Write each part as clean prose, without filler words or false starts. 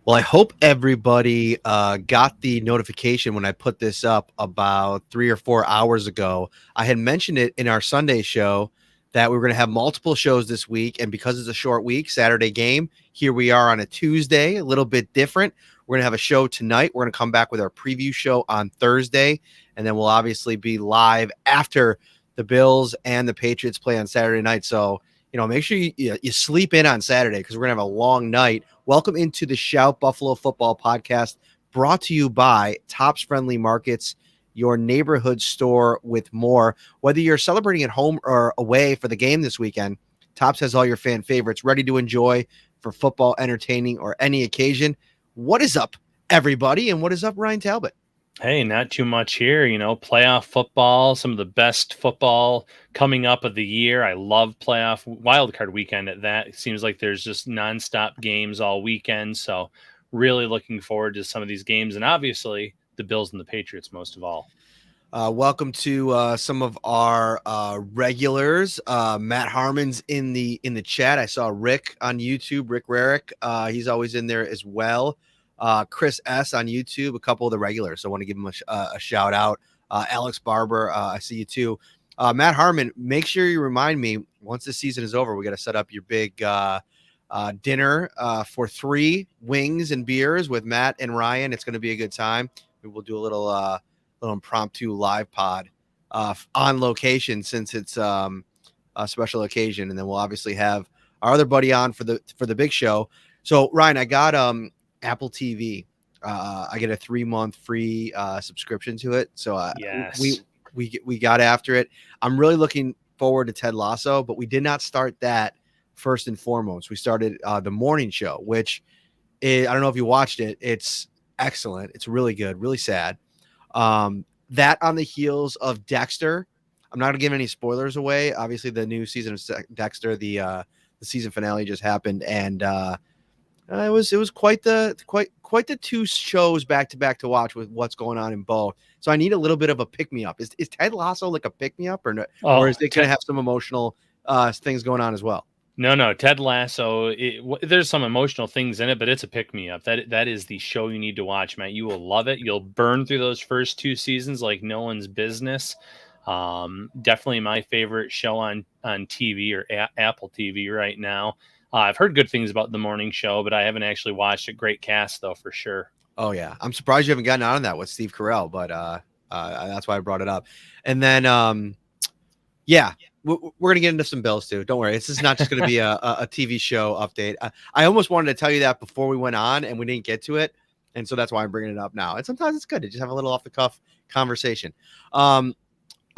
Well, I hope everybody got the notification when I put this up about 3 or 4 hours ago. I had mentioned it in our Sunday show that we were going to have multiple shows this week. And because it's a short week, Saturday game, here we are on a Tuesday, a little bit different. We're going to have a show tonight. We're going to come back with our preview show on Thursday. And then we'll obviously be live after the Bills and the Patriots play on Saturday night. So, make sure you sleep in on Saturday because we're going to have a long night. Welcome into the Shout Buffalo Football Podcast, brought to you by Tops Friendly Markets, your neighborhood store with more. Whether you're celebrating at home or away for the game this weekend, Tops has all your fan favorites ready to enjoy for football, entertaining, or any occasion. What is up, everybody? And what is up, Ryan Talbot? Hey, not too much here. Playoff football, some of the best football coming up of the year. I love playoff wildcard weekend at that. It seems like there's just nonstop games all weekend. So really looking forward to some of these games. And obviously the Bills and the Patriots most of all. Welcome to some of our regulars. Matt Harmon's in the chat. I saw Rick on YouTube, Rick Rarick. He's always in there as well. Chris S on YouTube, a couple of the regulars. So I want to give him a shout out. Alex Barber, I see you too. Matt Harmon, make sure you remind me once the season is over, we got to set up your big dinner for 3 wings and beers with Matt and Ryan. It's going to be a good time. We will do a little impromptu live pod on location since it's a special occasion, and then we'll obviously have our other buddy on for the big show. So Ryan, I got Apple TV. I get a 3-month free subscription to it. So Yes. we got after it. I'm really looking forward to Ted Lasso, but we did not start that first and foremost. We started the morning show, which I don't know if you watched it. It's excellent. It's really good, really sad. That on the heels of Dexter. I'm not gonna give any spoilers away. Obviously, the new season of Dexter, the season finale just happened, and it was quite the 2 shows back to back to watch with what's going on in both. So I need a little bit of a pick me up. Is Ted Lasso like a pick me up or no, or is it going to have some emotional things going on as well? No. Ted Lasso, there's some emotional things in it, but it's a pick-me-up. That is the show you need to watch, Matt. You will love it. You'll burn through those first 2 seasons like no one's business. Definitely my favorite show on TV or Apple TV right now. I've heard good things about the morning show, but I haven't actually watched it. Great cast, though, for sure. Oh, yeah. I'm surprised you haven't gotten on that with Steve Carell, but that's why I brought it up. And then, yeah. We're going to get into some Bills too. Don't worry. This is not just going to be a TV show update. I almost wanted to tell you that before we went on and we didn't get to it. And so that's why I'm bringing it up now. And sometimes it's good to just have a little off the cuff conversation. All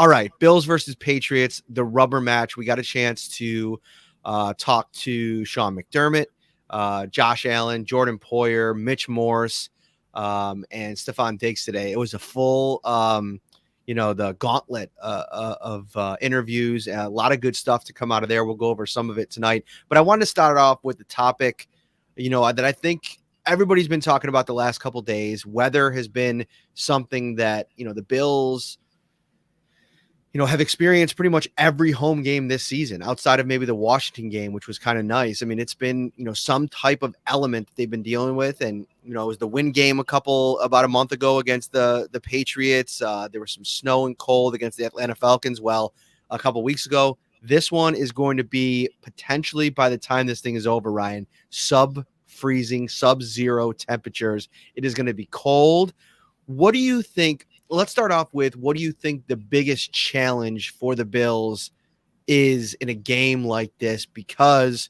right. Bills versus Patriots, the rubber match. We got a chance to talk to Sean McDermott, Josh Allen, Jordan Poyer, Mitch Morse, and Stephon Diggs today. It was a full, the gauntlet of interviews, a lot of good stuff to come out of there. We'll go over some of it tonight, but I wanted to start off with the topic, that I think everybody's been talking about the last couple of days. Weather has been something that, the Bills, have experienced pretty much every home game this season outside of maybe the Washington game, which was kind of nice. I mean, it's been, some type of element that they've been dealing with. And, it was the win game about a month ago against the Patriots. There was some snow and cold against the Atlanta Falcons. Well, a couple weeks ago, this one is going to be potentially, by the time this thing is over, Ryan, sub-freezing, sub-zero temperatures. It is going to be cold. What do you think? Let's start off with, what do you think the biggest challenge for the Bills is in a game like this? Because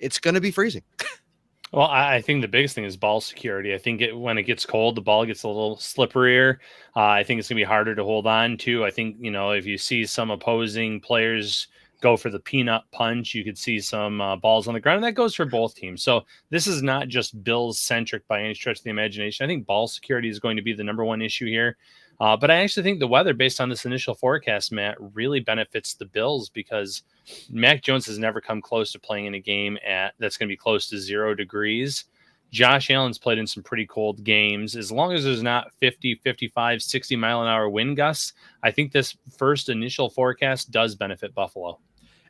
it's going to be freezing. Well, I think the biggest thing is ball security. I think when it gets cold, the ball gets a little slipperier. I think it's going to be harder to hold on to. I think, if you see some opposing players go for the peanut punch, you could see some balls on the ground, and that goes for both teams. So this is not just Bills centric by any stretch of the imagination. I think ball security is going to be the number one issue here. But I actually think the weather, based on this initial forecast, Matt, really benefits the Bills because Mac Jones has never come close to playing in a game that's going to be close to 0 degrees. Josh Allen's played in some pretty cold games. As long as there's not 50, 55, 60 mile an hour wind gusts, I think this first initial forecast does benefit Buffalo.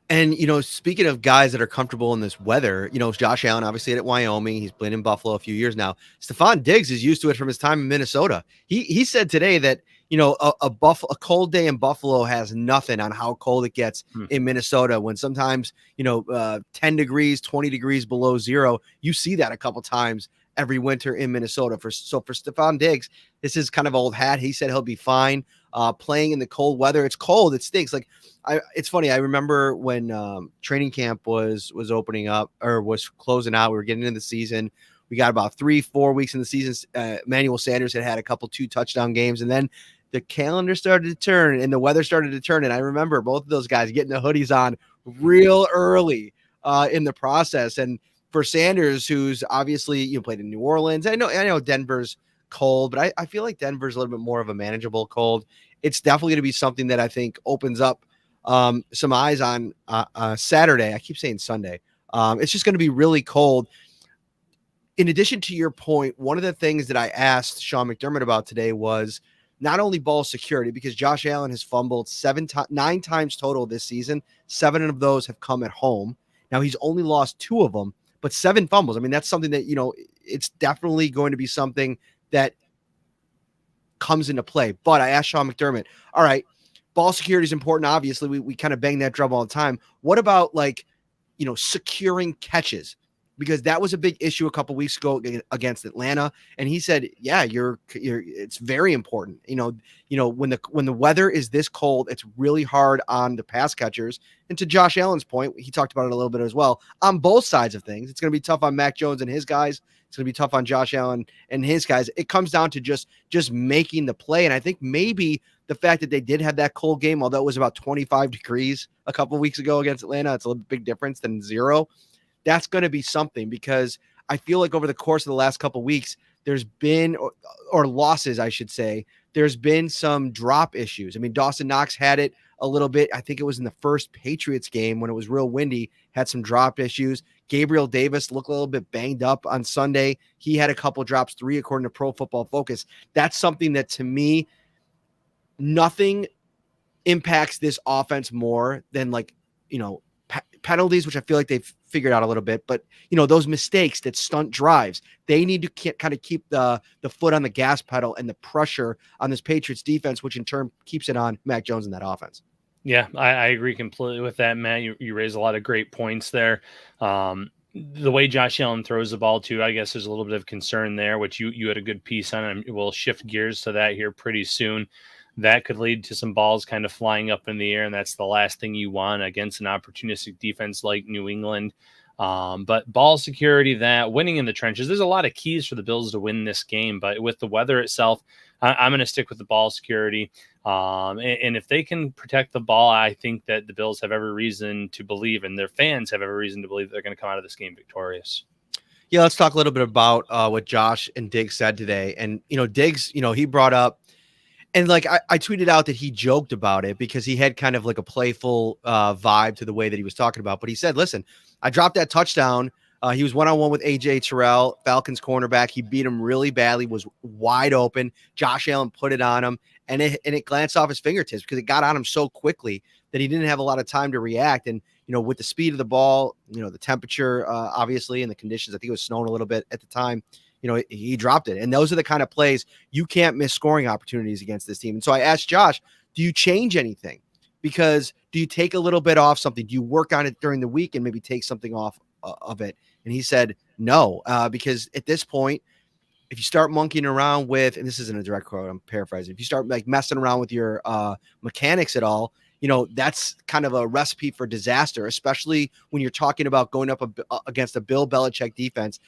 And, speaking of guys that are comfortable in this weather, Josh Allen obviously at Wyoming. He's been in Buffalo a few years now. Stephon Diggs is used to it from his time in Minnesota. He said today that, a cold day in Buffalo has nothing on how cold it gets Hmm. in Minnesota when sometimes, 10 degrees, 20 degrees below zero. You see that a couple times every winter in Minnesota. For Stephon Diggs, this is kind of old hat. He said he'll be fine playing in the cold weather. It's cold. It stinks. Like, it's funny. I remember when training camp was opening up or was closing out. We were getting into the season. We got about 3-4 weeks in the season. Emmanuel Sanders had a couple 2-touchdown games, and then the calendar started to turn and the weather started to turn. And I remember both of those guys getting the hoodies on real early in the process. And for Sanders, who's obviously played in New Orleans, I know Denver's cold, but I feel like Denver's a little bit more of a manageable cold. It's definitely going to be something that I think opens up some eyes on Saturday. I keep saying Sunday. It's just going to be really cold. In addition to your point, one of the things that I asked Sean McDermott about today was not only ball security, because Josh Allen has fumbled 9 times total this season. 7 of those have come at home. Now he's only lost 2 of them, but 7 fumbles. I mean, that's something that, it's definitely going to be something that comes into play. But I asked Sean McDermott, all right, ball security is important. Obviously, we kind of bang that drum all the time. What about securing catches? Because that was a big issue a couple weeks ago against Atlanta. And he said, yeah, it's very important. When the weather is this cold, it's really hard on the pass catchers. And to Josh Allen's point, he talked about it a little bit as well, on both sides of things. It's going to be tough on Mac Jones and his guys. It's going to be tough on Josh Allen and his guys. It comes down to just making the play. And I think maybe the fact that they did have that cold game, although it was about 25 degrees a couple of weeks ago against Atlanta, it's a big difference than 0. That's going to be something, because I feel like over the course of the last couple of weeks, there's been, or losses, I should say, there's been some drop issues. I mean, Dawson Knox had it a little bit. I think it was in the first Patriots game when it was real windy, had some drop issues. Gabriel Davis looked a little bit banged up on Sunday. He had a couple drops, 3 according to Pro Football Focus. That's something that, to me, nothing impacts this offense more than penalties, which I feel like they've figured out a little bit, but those mistakes that stunt drives, they need to kind of keep the foot on the gas pedal and the pressure on this Patriots defense, which in turn keeps it on Mac Jones in that offense. Yeah, I agree completely with that, Matt. You raise a lot of great points there. The way Josh Allen throws the ball too, I guess there's a little bit of concern there, which you had a good piece on, and we'll shift gears to that here pretty soon. That could lead to some balls kind of flying up in the air, and that's the last thing you want against an opportunistic defense like New England. But ball security, that winning in the trenches, there's a lot of keys for the Bills to win this game. But with the weather itself, I'm going to stick with the ball security. And if they can protect the ball, I think that the Bills have every reason to believe, and their fans have every reason to believe they're going to come out of this game victorious. Yeah, let's talk a little bit about what Josh and Diggs said today. And, Diggs, he brought up, and I tweeted out that he joked about it because he had kind of like a playful vibe to the way that he was talking about. But he said, listen, I dropped that touchdown. He was one-on-one with A.J. Terrell, Falcons cornerback. He beat him really badly, was wide open. Josh Allen put it on him, and it glanced off his fingertips because it got on him so quickly that he didn't have a lot of time to react. And, with the speed of the ball, the temperature, obviously, and the conditions, I think it was snowing a little bit at the time, he dropped it. And those are the kind of plays you can't miss scoring opportunities against this team. And so I asked Josh, do you change anything? Because do you take a little bit off something? Do you work on it during the week and maybe take something off of it? And he said, no, because at this point, if you start monkeying around with, and this isn't a direct quote, I'm paraphrasing. If you start messing around with your mechanics at all, that's kind of a recipe for disaster, especially when you're talking about going up against a Bill Belichick defense,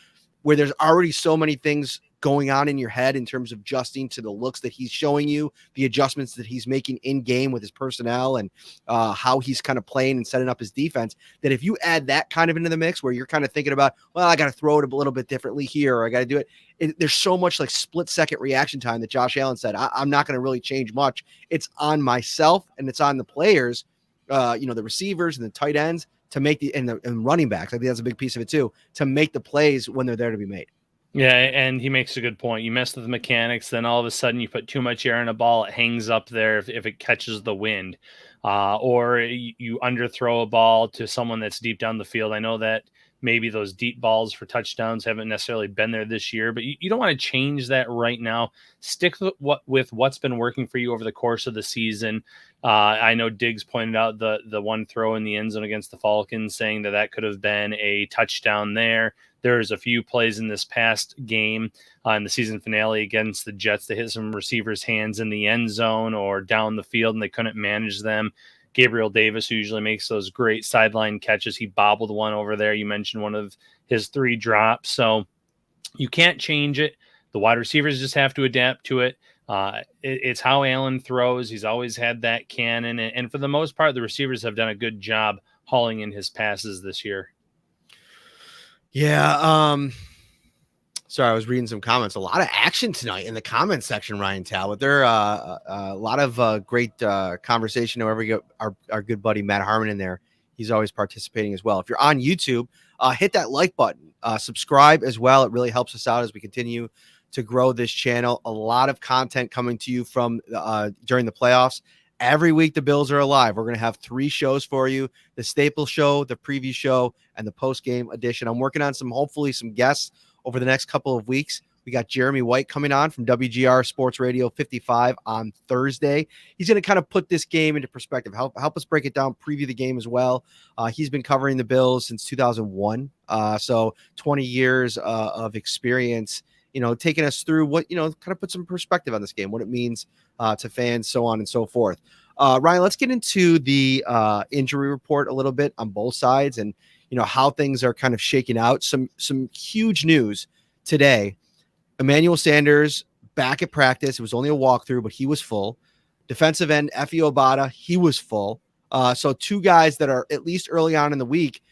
where there's already so many things going on in your head in terms of adjusting to the looks that he's showing you, the adjustments that he's making in game with his personnel, and how he's kind of playing and setting up his defense, that if you add that kind of into the mix where you're kind of thinking about, well, I got to throw it a little bit differently here, or I got to do it. There's so much split second reaction time that Josh Allen said, I'm not going to really change much. It's on myself and it's on the players, the receivers and the tight ends, to make and running backs. I think that's a big piece of it too, to make the plays when they're there to be made. Yeah, and he makes a good point. You mess with the mechanics, then all of a sudden you put too much air in a ball, it hangs up there if it catches the wind. or you underthrow a ball to someone that's deep down the field. I know that maybe those deep balls for touchdowns haven't necessarily been there this year, but you don't want to change that right now. Stick with what's been working for you over the course of the season. I know Diggs pointed out the one throw in the end zone against the Falcons, saying that could have been a touchdown there. There's a few plays in this past game in the season finale against the Jets that hit some receivers' hands in the end zone or down the field, and they couldn't manage them. Gabriel Davis, who usually makes those great sideline catches, he bobbled one over there. You mentioned one of his 3 drops. So you can't change it. The wide receivers just have to adapt to it. It's how Allen throws. He's always had that cannon. And for the most part, the receivers have done a good job hauling in his passes this year. Yeah. Sorry, I was reading some comments. A lot of action tonight in the comment section, Ryan Talbot. There are a lot of great conversation. Whenever we get our good buddy Matt Harmon in there, he's always participating as well. If you're on YouTube, hit that like button. Subscribe as well. It really helps us out as we continue to grow this channel. A lot of content coming to you from during the playoffs. Every week the Bills are alive. We're going to have 3 shows for you: the Staple Show, the Preview Show, and the Post-Game Edition. I'm working on hopefully some guests over the next couple of weeks. We got Jeremy White coming on from WGR Sports Radio 55 on Thursday. He's going to kind of put this game into perspective, help us break it down, preview the game as well. He's been covering the Bills since 2001. So 20 years of experience, taking us through what, kind of put some perspective on this game, what it means to fans, so on and so forth. Ryan, let's get into the injury report a little bit on both sides and, how things are kind of shaking out. Some huge news today. Emmanuel Sanders back at practice. It was only a walkthrough, but he was full. Defensive end Efe Obada, he was full. So 2 guys that are at least early on in the week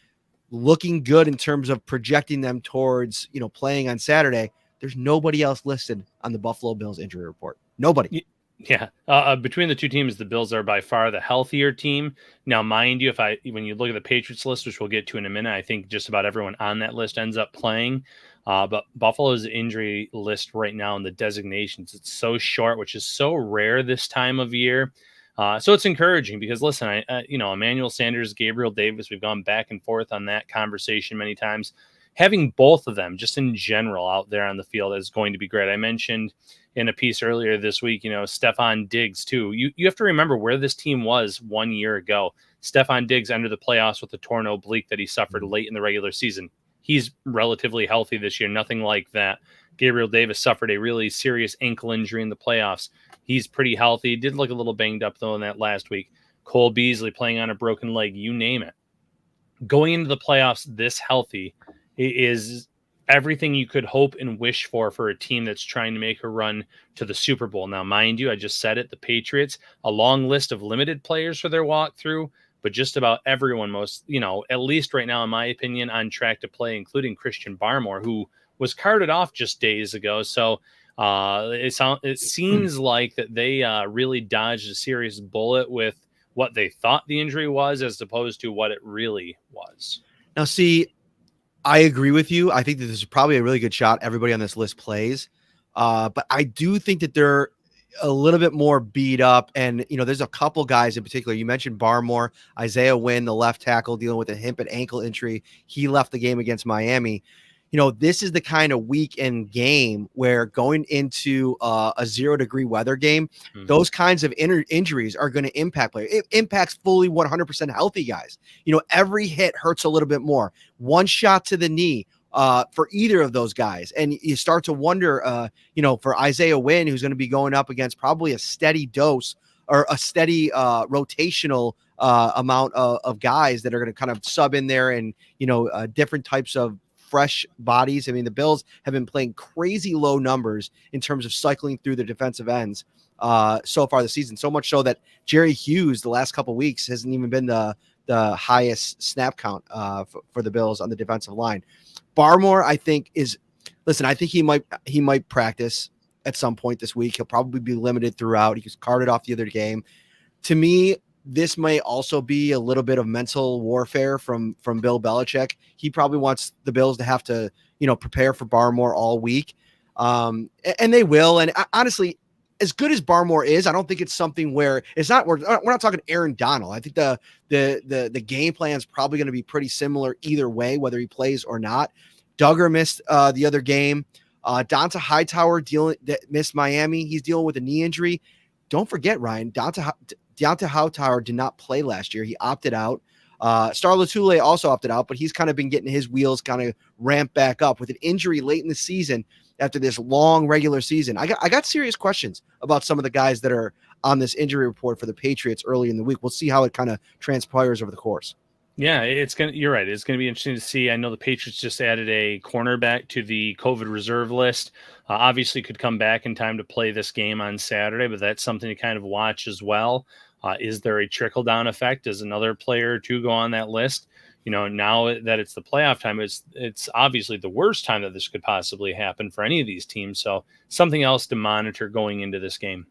looking good in terms of projecting them towards, playing on Saturday. There's nobody else listed on the Buffalo Bills injury report. Nobody. Yeah. Between the 2 teams, the Bills are by far the healthier team. Now, mind you, when you look at the Patriots list, which we'll get to in a minute, I think just about everyone on that list ends up playing. But Buffalo's injury list right now in the designations, it's so short, which is so rare this time of year. So it's encouraging because, listen, Emmanuel Sanders, Gabriel Davis, we've gone back and forth on that conversation many times. Having both of them just in general out there on the field is going to be great. I mentioned in a piece earlier this week, Stephon Diggs too. You have to remember where this team was 1 year ago. Stephon Diggs entered the playoffs with a torn oblique that he suffered late in the regular season. He's relatively healthy this year, nothing like that. Gabriel Davis suffered a really serious ankle injury in the playoffs. He's pretty healthy. Did look a little banged up though in that last week. Cole Beasley playing on a broken leg, you name it. Going into the playoffs this healthy is everything you could hope and wish for a team that's trying to make a run to the Super Bowl. Now, mind you, I just said it, the Patriots, a long list of limited players for their walkthrough, but just about everyone, at least right now, in my opinion, on track to play, including Christian Barmore, who was carted off just days ago. So it seems like that they really dodged a serious bullet with what they thought the injury was as opposed to what it really was. Now, see, I agree with you. I think that this is probably a really good shot everybody on this list plays. But I do think that they're a little bit more beat up. And, there's a couple guys in particular. You mentioned Barmore, Isaiah Wynn, the left tackle, dealing with a hip and ankle injury. He left the game against Miami. This is the kind of weekend game where going into a 0-degree weather game, those kinds of injuries are going to impact players. It impacts fully 100% healthy guys. Every hit hurts a little bit more. One shot to the knee for either of those guys. And you start to wonder, for Isaiah Wynn, who's going to be going up against probably a steady dose or a steady rotational amount of guys that are going to kind of sub in there and, different types of fresh bodies. I mean, the Bills have been playing crazy low numbers in terms of cycling through the defensive ends so far this season. So much so that Jerry Hughes, the last couple of weeks, hasn't even been the highest snap count for the Bills on the defensive line. Barmore, I think I think he might practice at some point this week. He'll probably be limited throughout. He was carted off the other game. To me, this may also be a little bit of mental warfare from Bill Belichick. He probably wants the Bills to have to, prepare for Barmore all week. And they will. And honestly, as good as Barmore is, I don't think it's something where it's not. We're not talking Aaron Donald. I think the game plan is probably going to be pretty similar either way, whether he plays or not. Duggar missed the other game. Donta Hightower missed Miami. He's dealing with a knee injury. Don't forget, Ryan, Donta Hightower did not play last year. He opted out. Star Lotulelei also opted out, but he's kind of been getting his wheels kind of ramped back up with an injury late in the season after this long regular season. I got serious questions about some of the guys that are on this injury report for the Patriots early in the week. We'll see how it kind of transpires over the course. Yeah, you're right. It's gonna be interesting to see. I know the Patriots just added a cornerback to the COVID reserve list. Obviously, could come back in time to play this game on Saturday, but that's something to kind of watch as well. Is there a trickle down effect? Does another player or two go on that list? Now that it's the playoff time, it's obviously the worst time that this could possibly happen for any of these teams. So something else to monitor going into this game.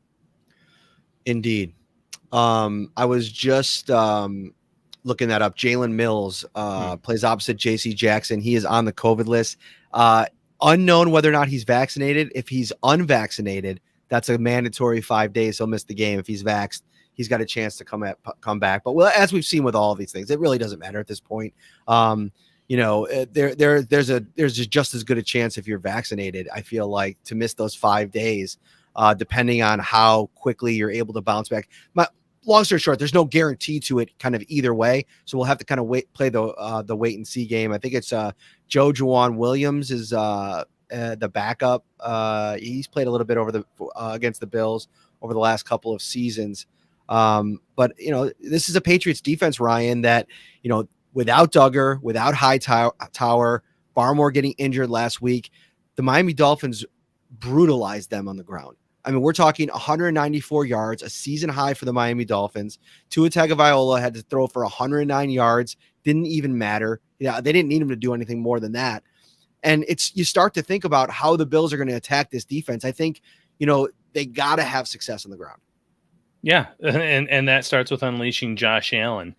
Indeed. I was just looking that up. Jalen Mills plays opposite J.C. Jackson. He is on the COVID list. Unknown whether or not he's vaccinated. If he's unvaccinated, that's a mandatory 5 days. He'll miss the game. If he's vaxxed, he's got a chance to come back. But as we've seen with all of these things, it really doesn't matter at this point. There's just as good a chance if you're vaccinated, I feel like, to miss those 5 days, depending on how quickly you're able to bounce back. Long story short, there's no guarantee to it kind of either way. So we'll have to kind of play the wait and see game. I think it's Joe Juwan Williams is the backup. He's played a little bit against the Bills over the last couple of seasons. But this is a Patriots defense, Ryan, that, without Duggar, without Hightower, Barmore getting injured last week, the Miami Dolphins brutalized them on the ground. I mean, we're talking 194 yards, a season high for the Miami Dolphins. Tua Tagovailoa had to throw for 109 yards. Didn't even matter. Yeah, they didn't need him to do anything more than that. And you start to think about how the Bills are going to attack this defense. I think, they got to have success on the ground. Yeah, and that starts with unleashing Josh Allen.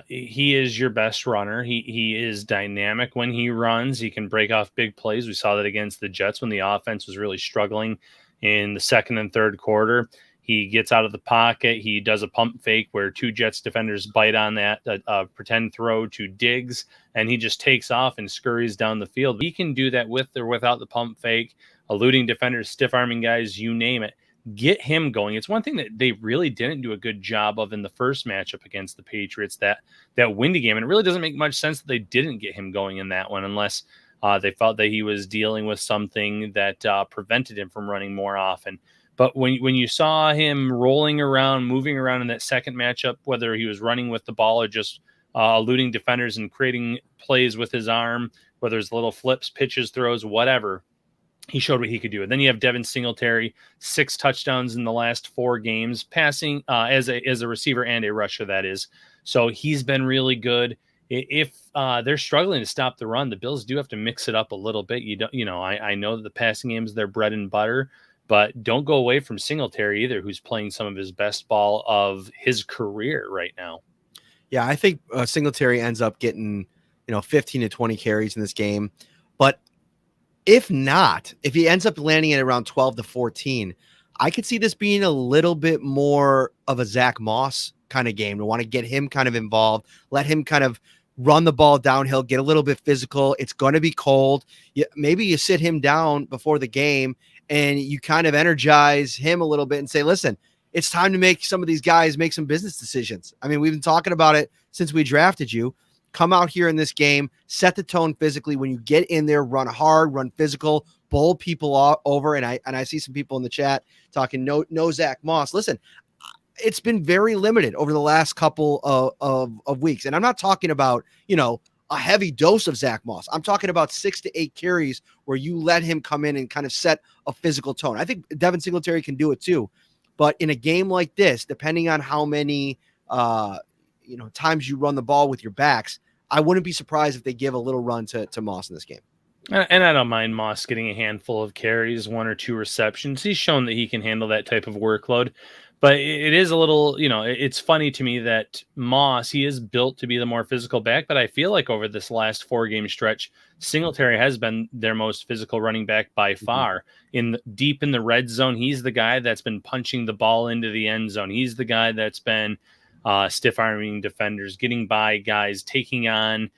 He is your best runner. He is dynamic when he runs. He can break off big plays. We saw that against the Jets when the offense was really struggling in the second and third quarter. He gets out of the pocket. He does a pump fake where two Jets defenders bite on that pretend throw to Diggs, and he just takes off and scurries down the field. He can do that with or without the pump fake, eluding defenders, stiff-arming guys, you name it. Get him going. It's one thing that they really didn't do a good job of in the first matchup against the Patriots, that windy game. And it really doesn't make much sense that they didn't get him going in that one unless they felt that he was dealing with something that prevented him from running more often. But when you saw him rolling around, moving around in that second matchup, whether he was running with the ball or just eluding defenders and creating plays with his arm, whether it's little flips, pitches, throws, whatever, he showed what he could do. And then you have Devin Singletary, 6 touchdowns in the last 4 games, passing as a receiver and a rusher, that is. So he's been really good. If they're struggling to stop the run, the Bills do have to mix it up a little bit. I know that the passing game is their bread and butter, but don't go away from Singletary either, who's playing some of his best ball of his career right now. Yeah, I think Singletary ends up getting 15 to 20 carries in this game, but if he ends up landing at around 12 to 14, I could see this being a little bit more of a Zach Moss kind of game. To want to get him kind of involved, let him kind of run the ball downhill, get a little bit physical. It's going to be cold. Maybe you sit him down before the game and you kind of energize him a little bit and say, listen, it's time to make some of these guys make some business decisions. I mean, we've been talking about it since we drafted you. Come out here in this game, set the tone physically. When you get in there, run hard, run physical, bowl people over. And I see some people in the chat talking no Zach Moss. Listen, it's been very limited over the last couple of weeks. And I'm not talking about, a heavy dose of Zach Moss. I'm talking about 6 to 8 carries where you let him come in and kind of set a physical tone. I think Devin Singletary can do it too. But in a game like this, depending on how many times you run the ball with your backs, I wouldn't be surprised if they give a little run to Moss in this game. And I don't mind Moss getting a handful of carries, 1 or 2 receptions. He's shown that he can handle that type of workload. But it is a little, it's funny to me that Moss, he is built to be the more physical back, but I feel like over this last 4 game stretch, Singletary has been their most physical running back by Mhm. far. Deep in the red zone, he's the guy that's been punching the ball into the end zone. He's the guy that's been stiff arming defenders, getting by guys, taking on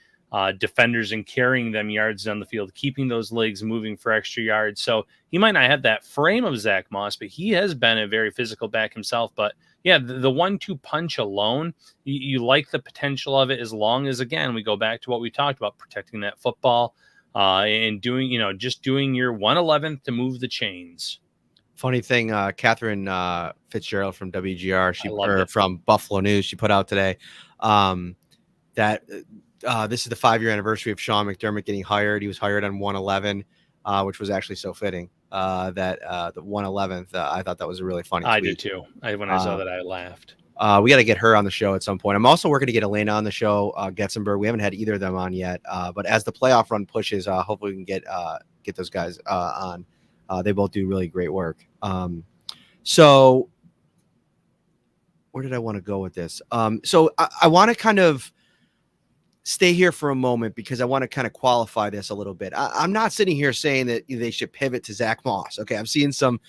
defenders and carrying them yards down the field, keeping those legs moving for extra yards. So he might not have that frame of Zach Moss, but he has been a very physical back himself. But yeah, the 1-2 punch alone, you like the potential of it as long as, again, we go back to what we talked about, protecting that football and doing, just doing your 1/11th to move the chains. Funny thing, Catherine Fitzgerald from WGR, I loved it. from Buffalo News, she put out today that this is the 5-year anniversary of Sean McDermott getting hired. He was hired on 1/11, which was actually so fitting. That the 1/11th, I thought that was a really funny I tweet. did too. When I saw that, I laughed. We got to get her on the show at some point. I'm also working to get Elena on the show, Getzenberg. We haven't had either of them on yet, but as the playoff run pushes, hopefully we can get those guys on. They both do really great work. So where did I want to go with this? So I want to kind of stay here for a moment because I want to kind of qualify this a little bit. I'm not sitting here saying that they should pivot to Zach Moss. Okay, I'm seeing some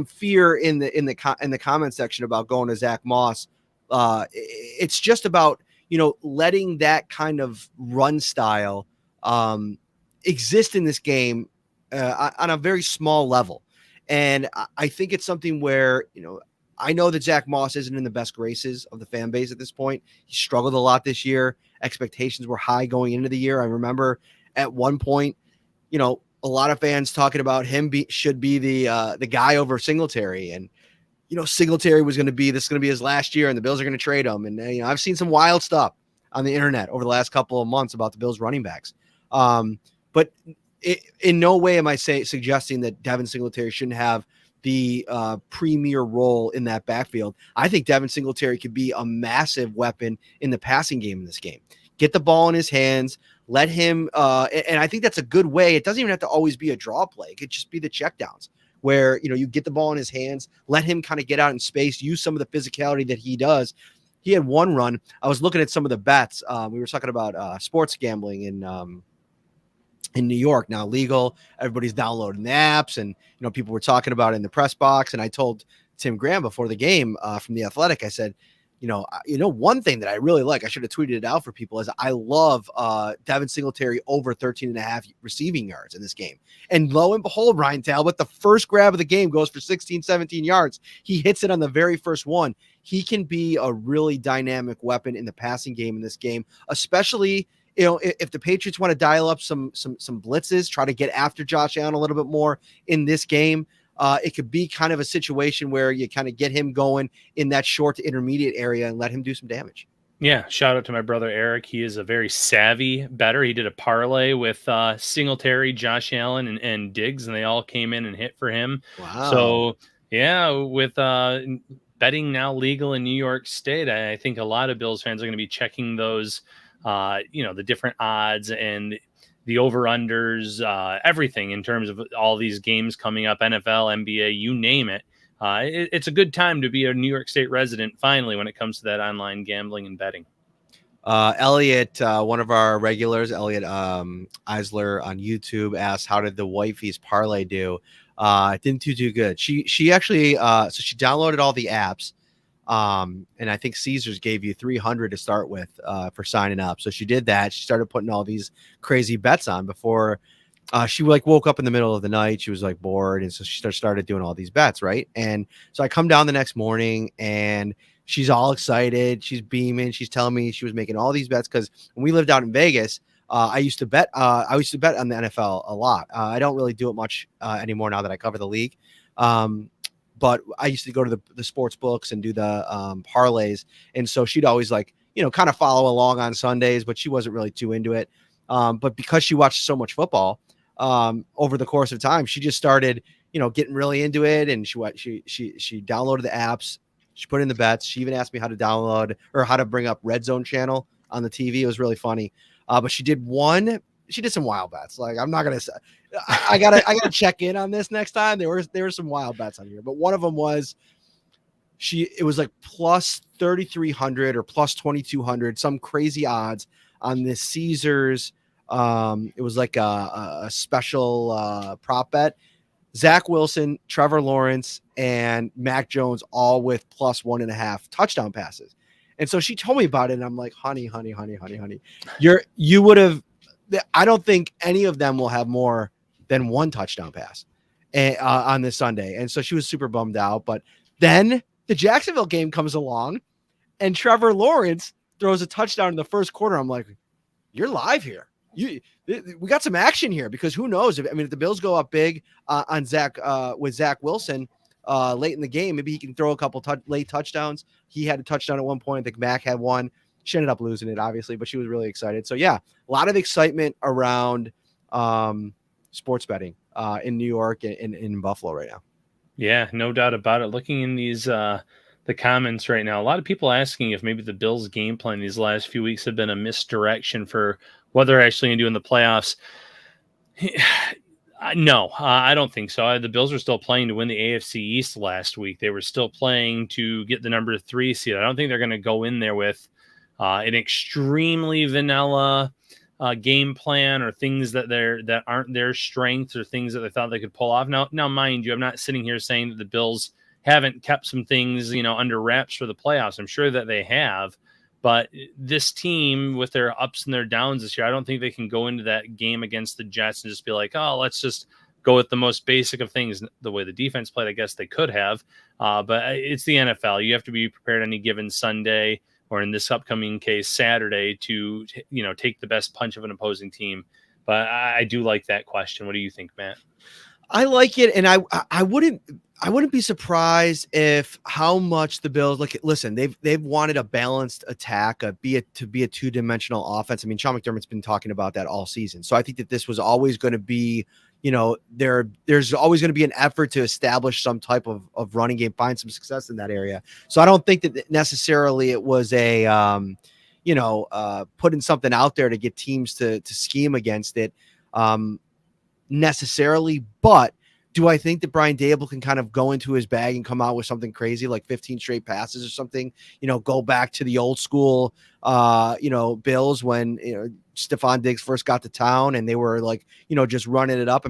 fear in the comment section about going to Zach Moss. It's just about letting that kind of run style exist in this game on a very small level, and I think it's something where I know that Zach Moss isn't in the best graces of the fan base at this point. He struggled a lot this year. Expectations were high going into the year. I remember at one point, a lot of fans talking about him should be the guy over Singletary, and Singletary was going to be his last year, and the Bills are going to trade him. And I've seen some wild stuff on the internet over the last couple of months about the Bills running backs. But in no way am I suggesting that Devin Singletary shouldn't have the premier role in that backfield. I think Devin Singletary could be a massive weapon in the passing game in this game. Get the ball in his hands, let him, and I think that's a good way. It doesn't even have to always be a draw play. It could just be the checkdowns where, you get the ball in his hands, let him kind of get out in space, use some of the physicality that he does. He had one run. I was looking at some of the bets. We were talking about sports gambling in New York, now legal. Everybody's downloading the apps, and people were talking about it in the press box. And I told Tim Graham before the game from The Athletic, I said, one thing that I really like, I should have tweeted it out for people, is I love Devin Singletary over 13.5 receiving yards in this game. And lo and behold, Ryan Talbot, the first grab of the game goes for 16, 17 yards. He hits it on the very first one. He can be a really dynamic weapon in the passing game in this game, especially if the Patriots want to dial up some blitzes, try to get after Josh Allen a little bit more in this game. It could be kind of a situation where you kind of get him going in that short to intermediate area and let him do some damage. Yeah, shout out to my brother Eric. He is a very savvy bettor. He did a parlay with Singletary, Josh Allen, and Diggs, and they all came in and hit for him. Wow. So, yeah, with betting now legal in New York State, I think a lot of Bills fans are going to be checking those the different odds and the over-unders, everything in terms of all these games coming up, NFL, NBA, you name it. It's a good time to be a New York State resident, finally, when it comes to that online gambling and betting. Elliot, one of our regulars, Elliot Eisler on YouTube, asked, how did the wifey's parlay do? Didn't do too good. She actually, so she downloaded all the apps. And I think Caesars gave you 300 to start with for signing up. So she did that. She started putting all these crazy bets on before she woke up in the middle of the night. She was bored. And so she started doing all these bets. Right. And so I come down the next morning and she's all excited. She's beaming. She's telling me she was making all these bets because when we lived out in Vegas, I used to bet on the NFL a lot. I don't really do it much anymore now that I cover the league. But I used to go to the sports books and do the parlays. And so she'd always kind of follow along on Sundays, but she wasn't really too into it. But because she watched so much football over the course of time, she just started, getting really into it. And she downloaded the apps. She put in the bets. She even asked me how to download or how to bring up Red Zone channel on the TV. It was really funny. But she did one did some wild bets. Like, I'm not gonna say, I gotta check in on this next time. There were some wild bets on here, but one of them was it was like plus 3,300 or plus 2,200, some crazy odds on this Caesars. It was like a special prop bet. Zach Wilson, Trevor Lawrence, and Mac Jones all with plus 1.5 touchdown passes. And so she told me about it, and I'm like, honey, you would have. I don't think any of them will have more than one touchdown pass on this Sunday. And so she was super bummed out. But then the Jacksonville game comes along, and Trevor Lawrence throws a touchdown in the first quarter. I'm like, you're live here. We got some action here, because who knows? If the Bills go up big on Zach with Zach Wilson late in the game, maybe he can throw a couple late touchdowns. He had a touchdown at one point. I think Mac had one. She ended up losing it, obviously, but she was really excited. So yeah, a lot of excitement around sports betting in New York and in Buffalo right now. Yeah, no doubt about it. Looking in these the comments right now, a lot of people asking if maybe the Bills' game plan these last few weeks have been a misdirection for what they're actually going to do in the playoffs. No, I don't think so. The Bills were still playing to win the AFC East last week. They were still playing to get the number 3 seed. I don't think they're going to go in there with an extremely vanilla game plan or things that aren't their strengths or things that they thought they could pull off. Now, mind you, I'm not sitting here saying that the Bills haven't kept some things, under wraps for the playoffs. I'm sure that they have, but this team with their ups and their downs this year, I don't think they can go into that game against the Jets and just be like, oh, let's just go with the most basic of things. The way the defense played, I guess they could have, but it's the NFL. You have to be prepared any given Sunday, or in this upcoming case, Saturday, to, take the best punch of an opposing team. But I do like that question. What do you think, Matt? I like it. And I wouldn't be surprised if how much the Bills listen, they've wanted a balanced attack, to be a two-dimensional offense. Sean McDermott's been talking about that all season. So I think that this was always going to be, there's always going to be an effort to establish some type of running game, find some success in that area. So I don't think that necessarily it was a, putting something out there to get teams to scheme against it necessarily. But do I think that Brian Dable can kind of go into his bag and come out with something crazy like 15 straight passes or something, go back to the old school, Bills when, Stephon Diggs first got to town and they were like, just running it up.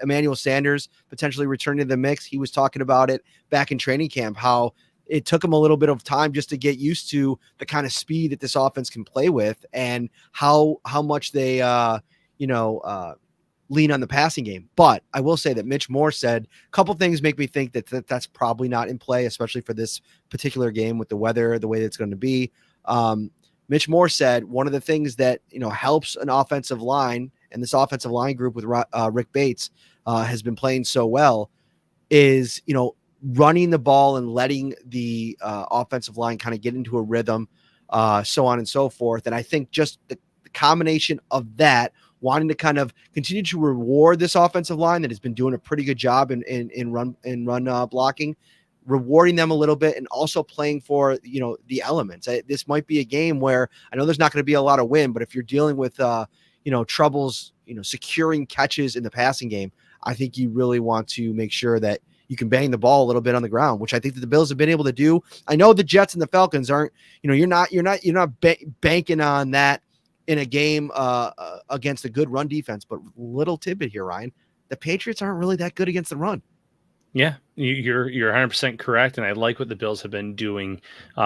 Emmanuel Sanders potentially returning to the mix. He was talking about it back in training camp, how it took him a little bit of time just to get used to the kind of speed that this offense can play with and how much they, lean on the passing game. But I will say that Mitch Moore said a couple things make me think that that's probably not in play, especially for this particular game with the weather, the way that it's going to be. Mitch Moore said one of the things that, helps an offensive line, and this offensive line group with Rick Bates has been playing so well, is, running the ball and letting the offensive line kind of get into a rhythm, so on and so forth. And I think just the combination of that, wanting to kind of continue to reward this offensive line that has been doing a pretty good job in run blocking, rewarding them a little bit, and also playing for, the elements. This might be a game where I know there's not going to be a lot of wind, but if you're dealing with, troubles, securing catches in the passing game, I think you really want to make sure that you can bang the ball a little bit on the ground, which I think that the Bills have been able to do. I know the Jets and the Falcons aren't, you're not banking on that in a game against a good run defense. But little tidbit here, Ryan, the Patriots aren't really that good against the run. Yeah, you're 100% correct, and I like what the Bills have been doing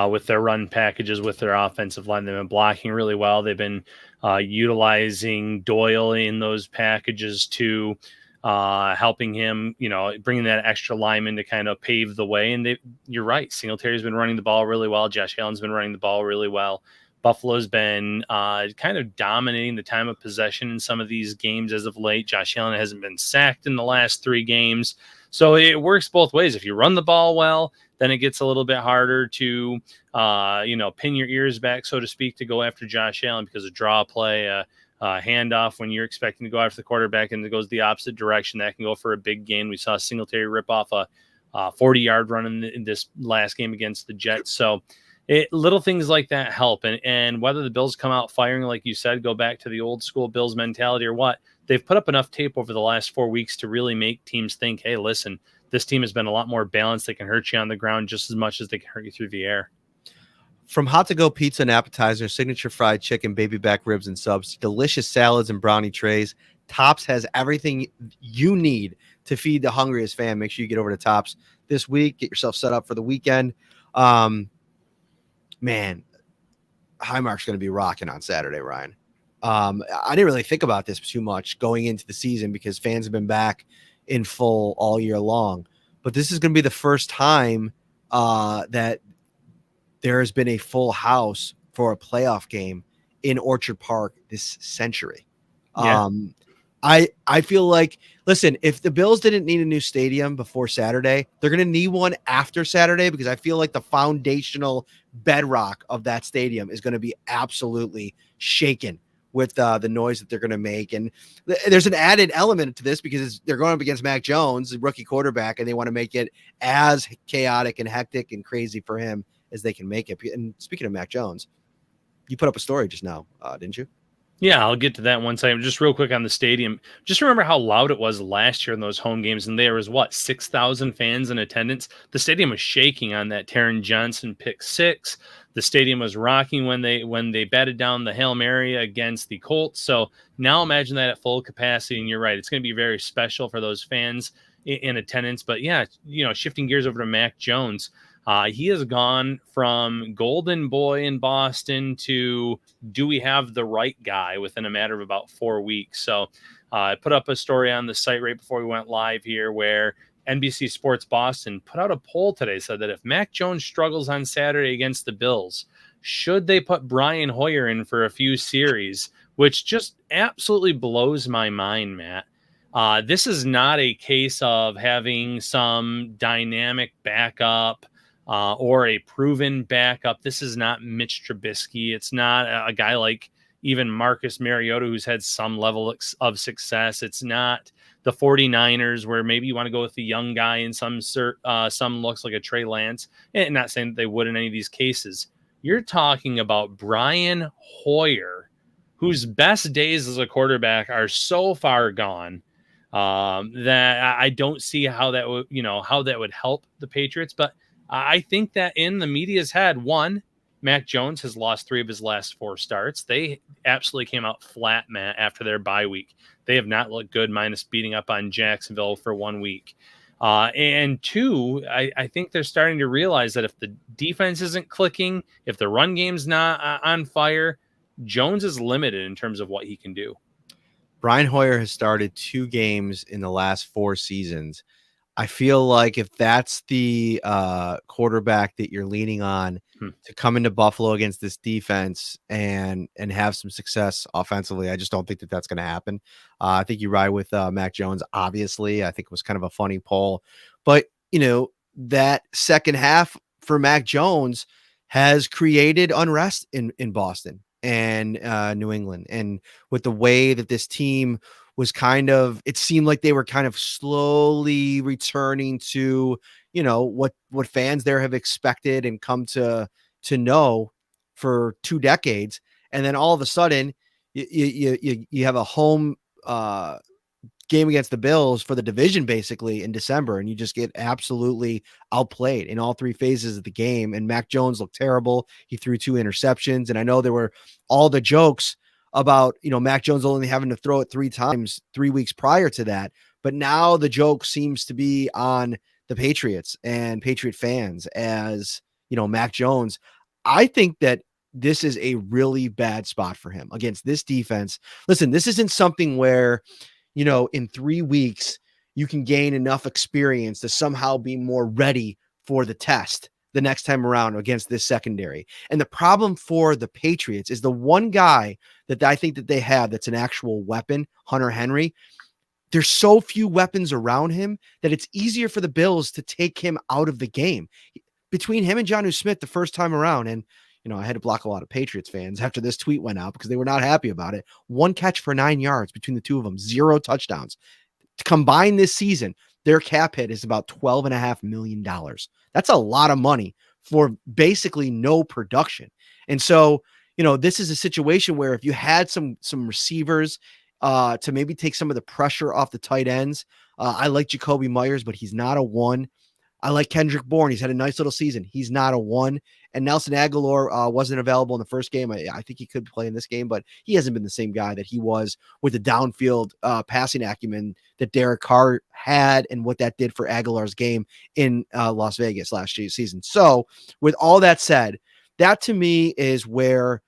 with their run packages, with their offensive line. They've been blocking really well. They've been utilizing Doyle in those packages too, helping him, bringing that extra lineman to kind of pave the way. And you're right, Singletary's been running the ball really well. Josh Allen's been running the ball really well. Buffalo's been kind of dominating the time of possession in some of these games as of late. Josh Allen hasn't been sacked in the last 3 games. So it works both ways. If you run the ball well, then it gets a little bit harder to, pin your ears back, so to speak, to go after Josh Allen, because a draw play, a handoff when you're expecting to go after the quarterback and it goes the opposite direction, that can go for a big gain. We saw Singletary rip off a 40-yard run in this last game against the Jets. So Little things like that help. And whether the Bills come out firing, like you said, go back to the old school Bills mentality or what, they've put up enough tape over the last 4 weeks to really make teams think, hey, listen, this team has been a lot more balanced. They can hurt you on the ground just as much as they can hurt you through the air. From hot to go pizza and appetizers, signature fried chicken, baby back ribs and subs, delicious salads and brownie trays, Tops has everything you need to feed the hungriest fan. Make sure you get over to Tops this week. Get yourself set up for the weekend. Man, Highmark's going to be rocking on Saturday, Ryan. I didn't really think about this too much going into the season because fans have been back in full all year long. But this is going to be the first time that there has been a full house for a playoff game in Orchard Park this century. Yeah. I feel like, listen, if the Bills didn't need a new stadium before Saturday, they're going to need one after Saturday because I feel like the foundational bedrock of that stadium is going to be absolutely shaken with the noise that they're going to make. And there's an added element to this because they're going up against Mac Jones, the rookie quarterback, and they want to make it as chaotic and hectic and crazy for him as they can make it. And speaking of Mac Jones, you put up a story just now, didn't you? Yeah, I'll get to that one second. Just real quick on the stadium. Just remember how loud it was last year in those home games, and there was 6,000 fans in attendance. The stadium was shaking on that Taron Johnson pick six. The stadium was rocking when they batted down the Hail Mary against the Colts. So now imagine that at full capacity, and you're right, it's going to be very special for those fans in attendance. But yeah, shifting gears over to Mac Jones. He has gone from golden boy in Boston to do we have the right guy within a matter of about 4 weeks. So I put up a story on the site right before we went live here where NBC Sports Boston put out a poll today, said that if Mac Jones struggles on Saturday against the Bills, should they put Brian Hoyer in for a few series, which just absolutely blows my mind, Matt. This is not a case of having some dynamic backup or a proven backup. This is not Mitch Trubisky. It's not a guy like even Marcus Mariota, who's had some level of success. It's not the 49ers where maybe you want to go with the young guy in some looks like a Trey Lance. And not saying that they would in any of these cases. You're talking about Brian Hoyer, whose best days as a quarterback are so far gone that I don't see how that would help the Patriots. But I think that in the media's head, one, Mac Jones has lost 3 of his last 4 starts. They absolutely came out flat, Matt, after their bye week. They have not looked good, minus beating up on Jacksonville for 1 week. And 2, I think they're starting to realize that if the defense isn't clicking, if the run game's not on fire, Jones is limited in terms of what he can do. Brian Hoyer has started 2 games in the last 4 seasons. I feel like if that's the quarterback that you're leaning on to come into Buffalo against this defense and have some success offensively, I just don't think that that's going to happen. I think you ride with Mac Jones. Obviously, I think it was kind of a funny poll, but that second half for Mac Jones has created unrest in Boston and New England, and with the way that this team was it seemed like they were kind of slowly returning to, what fans there have expected and come to know for 2 decades. And then all of a sudden you have a home game against the Bills for the division basically in December, and you just get absolutely outplayed in all 3 phases of the game. And Mac Jones looked terrible. He threw 2 interceptions, and I know there were all the jokes about, Mac Jones only having to throw it 3 times 3 weeks prior to that. But now the joke seems to be on the Patriots and Patriot fans as, Mac Jones. I think that this is a really bad spot for him against this defense. Listen, this isn't something where, in 3 weeks, you can gain enough experience to somehow be more ready for the test the next time around against this secondary. And the problem for the Patriots is the one guy that I think that they have that's an actual weapon, Hunter Henry. There's so few weapons around him that it's easier for the Bills to take him out of the game. Between him and Jonnu Smith the first time around, and I had to block a lot of Patriots fans after this tweet went out because they were not happy about it. 1 catch for 9 yards between the 2 of them, 0 touchdowns. To combine this season, their cap hit is about $12.5 million. That's a lot of money for basically no production. And so, this is a situation where if you had some receivers to maybe take some of the pressure off the tight ends, I like Jacoby Myers, but he's not a one. I like Kendrick Bourne. He's had a nice little season. He's not a one. And Nelson Aguilar wasn't available in the first game. I think he could play in this game, but he hasn't been the same guy that he was with the downfield passing acumen that Derek Carr had and what that did for Aguilar's game in Las Vegas last season. So with all that said, that to me is where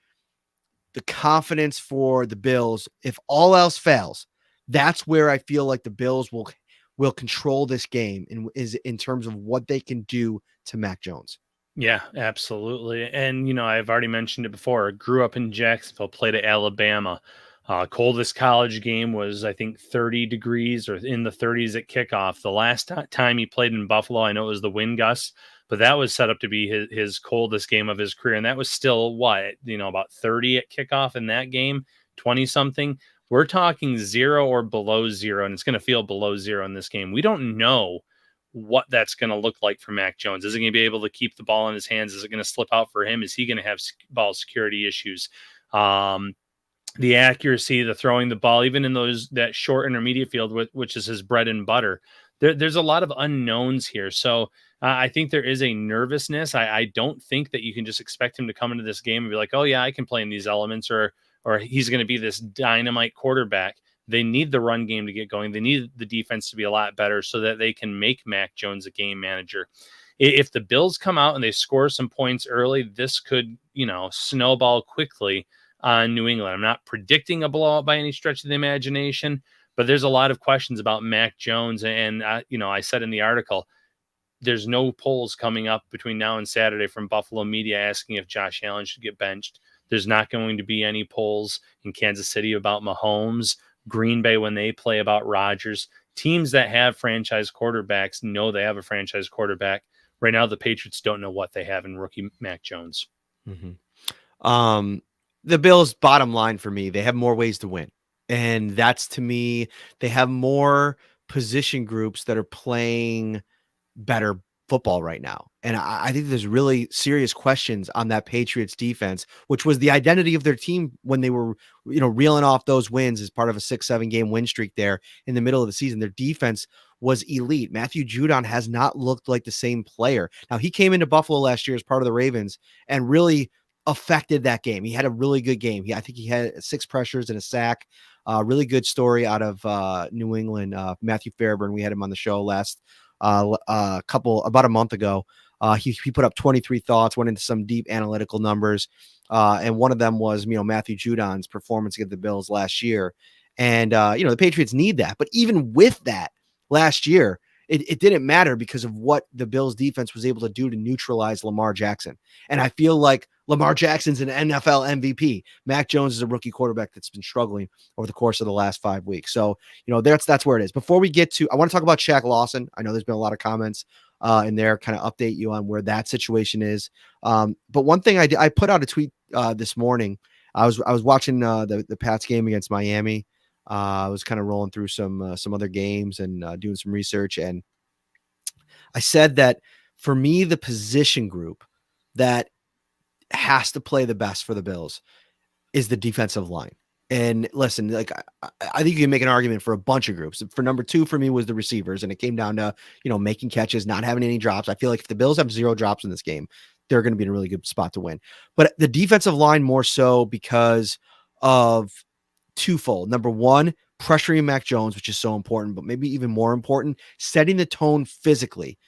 the confidence for the Bills, if all else fails, that's where I feel like the Bills will control this game in terms of what they can do to Mac Jones. Yeah, absolutely. And I've already mentioned it before. Grew up in Jacksonville, played at Alabama. Coldest college game was, I think, 30 degrees or in the 30s at kickoff. The last time he played in Buffalo, I know it was the wind gusts, but that was set up to be his coldest game of his career. And that was still about 30 at kickoff in that game, 20 something. We're talking 0 or below 0, and it's going to feel below 0 in this game. We don't know what that's going to look like for Mac Jones. Is he going to be able to keep the ball in his hands? Is it going to slip out for him? Is he going to have ball security issues? The accuracy, the throwing the ball, even in that short intermediate field, which is his bread and butter. There's a lot of unknowns here. So I think there is a nervousness. I don't think that you can just expect him to come into this game and be like, oh yeah, I can play in these elements, or he's going to be this dynamite quarterback. They need the run game to get going. They need the defense to be a lot better so that they can make Mac Jones a game manager. If the Bills come out and they score some points early, this could, snowball quickly on New England. I'm not predicting a blowout by any stretch of the imagination, but there's a lot of questions about Mac Jones. And, I said in the article, there's no polls coming up between now and Saturday from Buffalo media asking if Josh Allen should get benched. There's not going to be any polls in Kansas City about Mahomes, Green Bay when they play about Rodgers. Teams that have franchise quarterbacks know they have a franchise quarterback. Right now, the Patriots don't know what they have in rookie Mac Jones. Mm-hmm. The Bills, bottom line for me, they have more ways to win. And that's, to me, they have more position groups that are playing better football right now. And I think there's really serious questions on that Patriots defense, which was the identity of their team when they were, reeling off those wins as part of a 6-7 game win streak there in the middle of the season. Their defense was elite. Matthew Judon has not looked like the same player. Now, he came into Buffalo last year as part of the Ravens and really affected that game. He had a really good game. I think he had 6 pressures and a sack. Really good story out of New England. Matthew Fairburn, we had him on the show about a month ago. He put up 23 thoughts, went into some deep analytical numbers. And one of them was, Matthew Judon's performance against the Bills last year. And, the Patriots need that. But even with that last year, it didn't matter because of what the Bills defense was able to do to neutralize Lamar Jackson. And I feel like Lamar Jackson's an NFL MVP. Mac Jones is a rookie quarterback that's been struggling over the course of the last 5 weeks. So, that's where it is. Before we get to, I want to talk about Shaq Lawson. I know there's been a lot of comments in there, kind of update you on where that situation is. But one thing I put out a tweet this morning. I was watching the Pats game against Miami. I was kind of rolling through some other games and doing some research. And I said that for me, the position group that has to play the best for the Bills is the defensive line. And listen, like I think you can make an argument for a bunch of groups. For number 2 for me was the receivers, and it came down to making catches, not having any drops. I feel like if the Bills have 0 drops in this game, they're going to be in a really good spot to win. But the defensive line more so because of twofold. Number 1, pressuring Mac Jones, which is so important, but maybe even more important, setting the tone physically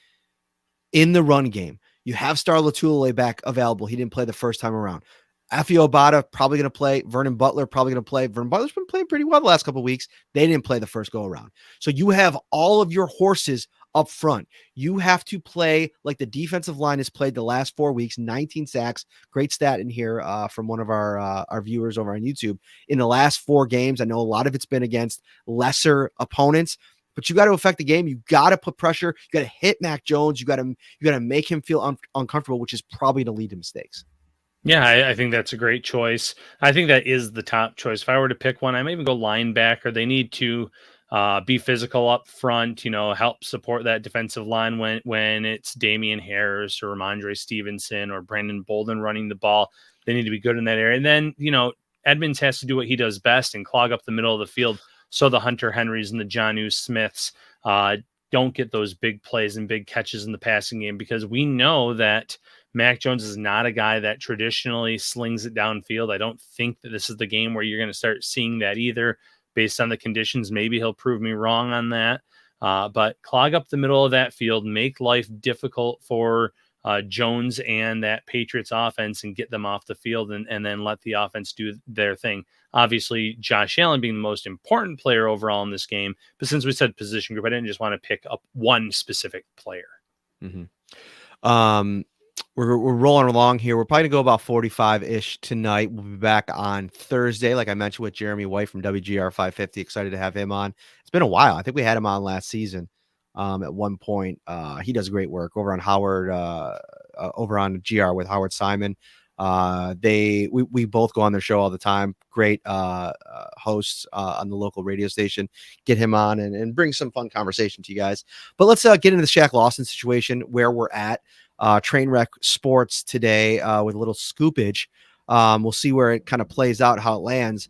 in the run game. You have Star Lotulelei back available. He didn't play the first time around. Afi Obata probably going to play. Vernon Butler probably going to play. Vernon Butler's been playing pretty well the last couple of weeks. They didn't play the first go around. So you have all of your horses up front. You have to play like the defensive line has played the last 4 weeks, 19 sacks. Great stat in here from one of our viewers over on YouTube. In the last 4 games, I know a lot of it's been against lesser opponents, but you got to affect the game. You got to put pressure. You got to hit Mac Jones. You got to make him feel uncomfortable, which is probably to lead to mistakes. Yeah, I think that's a great choice. I think that is the top choice. If I were to pick one, I might even go linebacker. They need to be physical up front, help support that defensive line when it's Damian Harris or Ramondre Stevenson or Brandon Bolden running the ball. They need to be good in that area. And then, Edmonds has to do what he does best and clog up the middle of the field so the Hunter Henrys and the Jonnu Smiths don't get those big plays and big catches in the passing game, because we know that Mac Jones is not a guy that traditionally slings it downfield. I don't think that this is the game where you're going to start seeing that either. Based on the conditions, maybe he'll prove me wrong on that. But clog up the middle of that field, make life difficult for Jones and that Patriots offense, and get them off the field, and then let the offense do their thing. Obviously, Josh Allen being the most important player overall in this game. But since we said position group, I didn't just want to pick up one specific player. Mm-hmm. We're rolling along here. We're probably gonna go about 45-ish tonight. We'll be back on Thursday, like I mentioned, with Jeremy White from WGR 550. Excited to have him on. It's been a while. I think we had him on last season. At one point, he does great work over on Howard, over on GR with Howard Simon. We both go on their show all the time. Great hosts on the local radio station. Get him on and bring some fun conversation to you guys. But let's get into the Shaq Lawson situation, where we're at. Trainwreck Sports today with a little scoopage. We'll see where it kind of plays out, how it lands.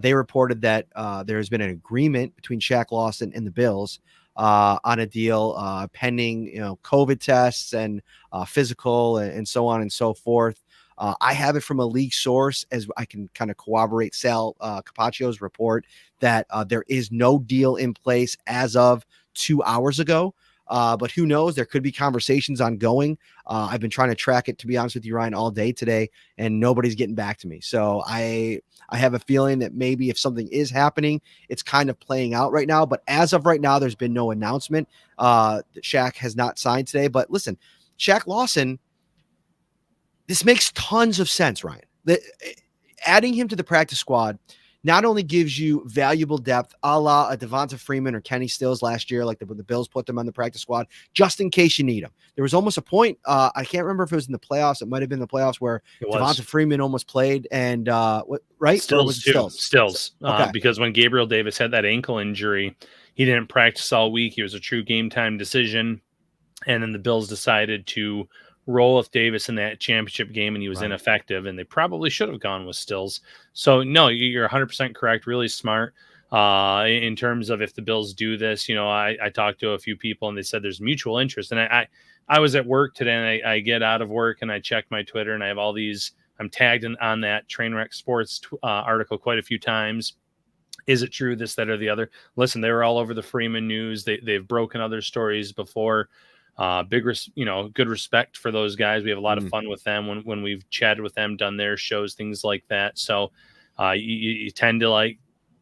They reported that there's been an agreement between Shaq Lawson and the Bills on a deal pending, COVID tests and physical and so on and so forth. I have it from a league source, as I can kind of corroborate Sal Capaccio's report, that there is no deal in place as of 2 hours ago. But who knows? There could be conversations ongoing. I've been trying to track it, to be honest with you, Ryan, all day today, and nobody's getting back to me. So I have a feeling that maybe if something is happening, it's kind of playing out right now. But as of right now, there's been no announcement. That Shaq has not signed today. But listen, Shaq Lawson, this makes tons of sense, Ryan. Adding him to the practice squad not only gives you valuable depth, a la a Devonta Freeman or Kenny Stills last year, like the Bills put them on the practice squad, just in case you need them. There was almost a point, I can't remember if it was in the playoffs. It might have been the playoffs where Devonta Freeman almost played, and right? Stills. Okay. Because when Gabriel Davis had that ankle injury, he didn't practice all week. It was a true game time decision, and then the Bills decided to roll with Davis in that championship game, and he was ineffective, and they probably should have gone with Stills. So no, you're 100% correct. Really smart in terms of if the Bills do this. I talked to a few people, and they said there's mutual interest. And I was at work today, and I get out of work and I check my Twitter, and I have all these. I'm tagged on that Trainwreck Sports article quite a few times. Is it true? This, that, or the other? Listen, they were all over the Freeman news. They've broken other stories before. Good respect for those guys. We have a lot of fun with them when we've chatted with them, done their shows, things like that. So you tend to like,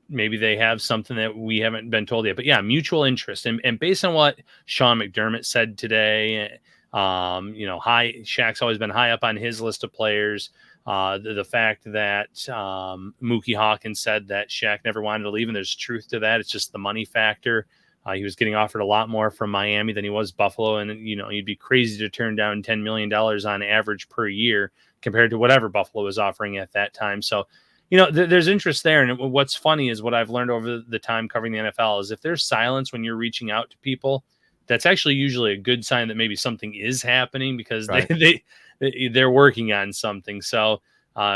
maybe they have something that we haven't been told yet. But yeah, mutual interest. And based on what Sean McDermott said today, Shaq's always been high up on his list of players. The fact that Mookie Hawkins said that Shaq never wanted to leave, and there's truth to that. It's just the money factor. He was getting offered a lot more from Miami than he was Buffalo. And, you'd be crazy to turn down $10 million on average per year compared to whatever Buffalo was offering at that time. So, there's interest there. And what's funny is what I've learned over the time covering the NFL is if there's silence when you're reaching out to people, that's actually usually a good sign that maybe something is happening, because they're working on something. So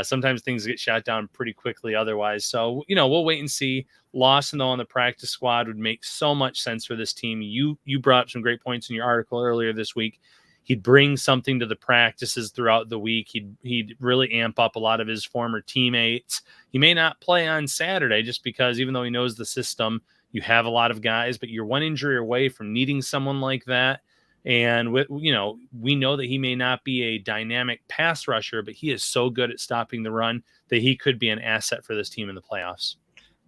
sometimes things get shot down pretty quickly otherwise. So, we'll wait and see. Lawson, though, on the practice squad would make so much sense for this team. You brought up some great points in your article earlier this week. He'd bring something to the practices throughout the week. He'd really amp up a lot of his former teammates. He may not play on Saturday just because, even though he knows the system, you have a lot of guys, but you're one injury away from needing someone like that. And we know that he may not be a dynamic pass rusher, but he is so good at stopping the run that he could be an asset for this team in the playoffs.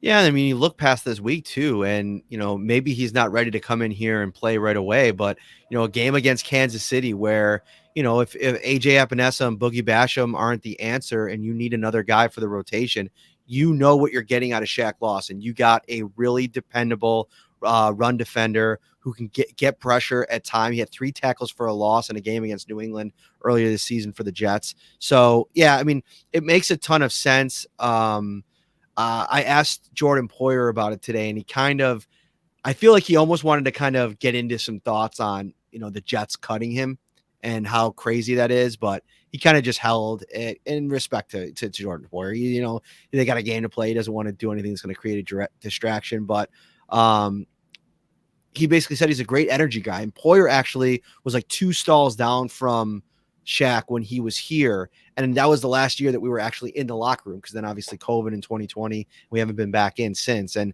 Yeah, I mean, you look past this week too, and maybe he's not ready to come in here and play right away. But a game against Kansas City, where if AJ Epinesa and Boogie Basham aren't the answer, and you need another guy for the rotation, what you're getting out of Shaq Lawson. You got a really dependable run defender who can get pressure at time. He had 3 tackles for a loss in a game against New England earlier this season for the Jets. So yeah, I mean, it makes a ton of sense. I asked Jordan Poyer about it today, and I feel like he almost wanted to kind of get into some thoughts on, the Jets cutting him and how crazy that is, but he kind of just held it in respect to Jordan Poyer. They got a game to play. He doesn't want to do anything that's going to create a direct distraction, but he basically said he's a great energy guy. And Poyer actually was like 2 stalls down from Shaq when he was here. And that was the last year that we were actually in the locker room, because then obviously COVID in 2020, we haven't been back in since. And,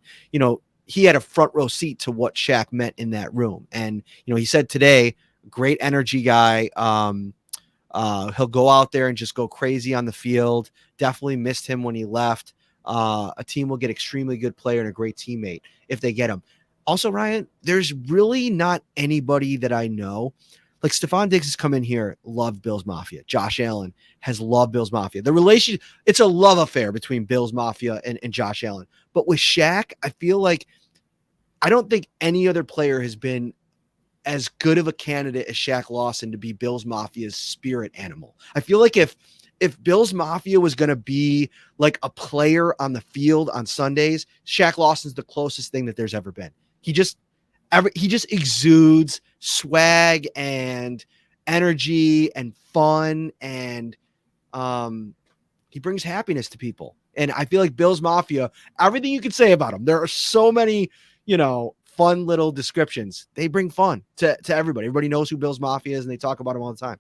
he had a front row seat to what Shaq meant in that room. And, he said today, great energy guy. He'll go out there and just go crazy on the field. Definitely missed him when he left. A team will get extremely good player and a great teammate if they get him. Also, Ryan, there's really not anybody that I know. Like Stephon Diggs has come in here, loved Bills Mafia. Josh Allen has loved Bills Mafia. The relationship, it's a love affair between Bills Mafia and Josh Allen. But with Shaq, I feel like I don't think any other player has been as good of a candidate as Shaq Lawson to be Bills Mafia's spirit animal. I feel like if Bills Mafia was going to be like a player on the field on Sundays, Shaq Lawson's the closest thing that there's ever been. He just exudes swag and energy and fun, and he brings happiness to people. And I feel like Bills Mafia, everything you could say about them, there are so many, fun little descriptions. They bring fun to everybody. Everybody knows who Bills Mafia is, and they talk about them all the time.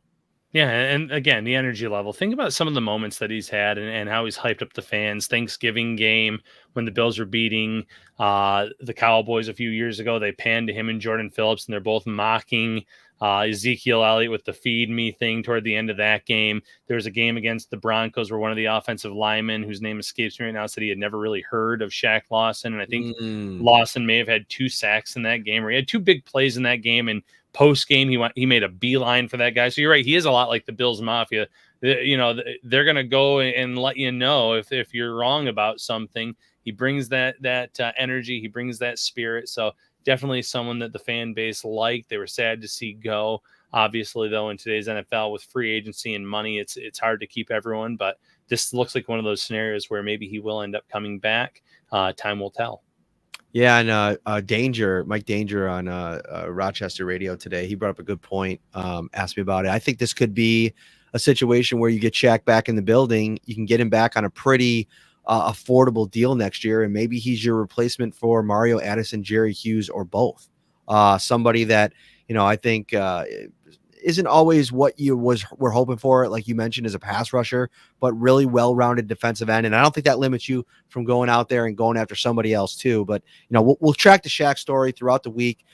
Yeah, and again, the energy level. Think about some of the moments that he's had and how he's hyped up the fans. Thanksgiving game when the Bills were beating the Cowboys a few years ago, they panned to him and Jordan Phillips, and they're both mocking Ezekiel Elliott with the feed me thing toward the end of that game. There was a game against the Broncos where one of the offensive linemen, whose name escapes me right now, said he had never really heard of Shaq Lawson. And I think Lawson may have had 2 sacks in that game, or he had 2 big plays in that game. And post game, he made a beeline for that guy. So you're right, he is a lot like the Bills Mafia. They're gonna go and let you know if you're wrong about something. He brings that energy, he brings that spirit. So definitely someone that the fan base liked. They were sad to see go. Obviously, though, in today's NFL with free agency and money, it's hard to keep everyone. But this looks like one of those scenarios where maybe he will end up coming back. Time will tell. Yeah, and Mike Danger on Rochester radio today, he brought up a good point, asked me about it. I think this could be a situation where you get Shaq back in the building, you can get him back on a pretty affordable deal next year, and maybe he's your replacement for Mario Addison, Jerry Hughes, or both. Somebody that, I think isn't always what we're hoping for, like you mentioned, as a pass rusher, but really well-rounded defensive end. And I don't think that limits you from going out there and going after somebody else too. But we'll track the Shaq story throughout the week.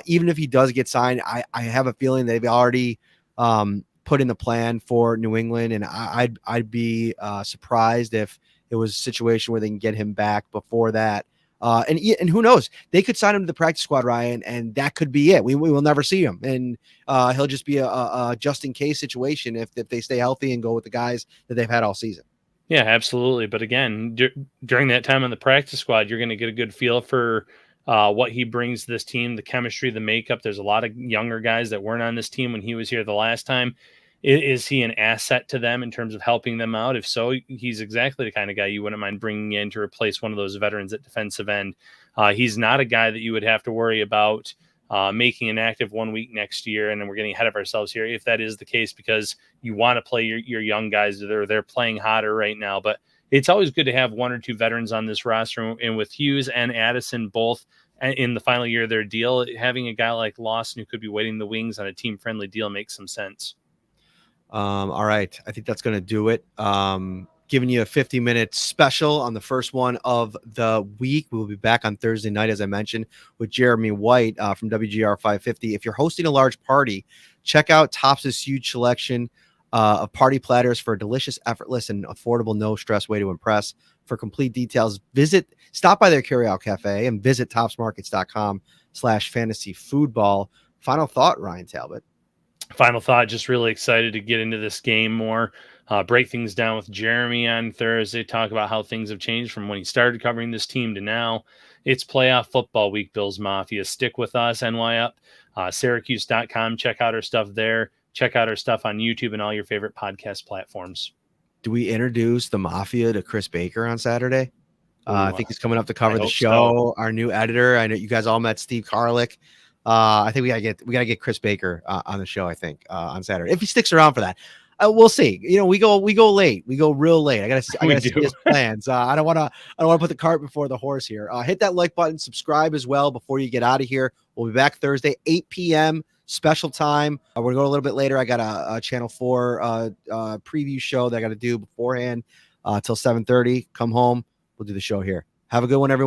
Even if he does get signed, I have a feeling they've already put in the plan for New England, and I'd be surprised if it was a situation where they can get him back before that. And who knows? They could sign him to the practice squad, Ryan, and that could be it. We will never see him, and he'll just be a just in case situation if they stay healthy and go with the guys that they've had all season. Yeah, absolutely. But again, during that time on the practice squad, you're going to get a good feel for what he brings to this team, the chemistry, the makeup. There's a lot of younger guys that weren't on this team when he was here the last time. Is he an asset to them in terms of helping them out? If so, he's exactly the kind of guy you wouldn't mind bringing in to replace one of those veterans at defensive end. He's not a guy that you would have to worry about making an active 1 week next year. And then we're getting ahead of ourselves here if that is the case, because you want to play your young guys. They're playing hotter right now. But it's always good to have 1 or 2 veterans on this roster. And with Hughes and Addison both in the final year of their deal, having a guy like Lawson who could be waiting the wings on a team-friendly deal makes some sense. All right. I think that's going to do it. Giving you a 50-minute special on the first one of the week. We'll be back on Thursday night, as I mentioned, with Jeremy White from WGR 550. If you're hosting a large party, check out Topps' huge selection of party platters for a delicious, effortless, and affordable, no-stress way to impress. For complete details, stop by their carryout cafe and visit topsmarkets.com/fantasyfootball. Final thought, Ryan Talbot. Final thought, just really excited to get into this game more, break things down with Jeremy on Thursday, talk about how things have changed from when he started covering this team to now. It's playoff football week, Bills Mafia. Stick with us, NY Up, Syracuse.com. Check out our stuff there. Check out our stuff on YouTube and all your favorite podcast platforms. Do we introduce the Mafia to Chris Baker on Saturday? I think he's coming up to cover the hope show. Our new editor. I know you guys all met Steve Carlick. I think we gotta get Chris Baker on the show. I think on Saturday if he sticks around for that. We'll see. You know, we go late. We go real late. I gotta see his plans. I don't want to put the cart before the horse here. Hit that like button, subscribe as well before you get out of here. We'll be back Thursday, 8 p.m. special time. We're gonna go a little bit later. I got a Channel 4 preview show that I got to do beforehand till 7:30. Come home. We'll do the show here. Have a good one, everyone.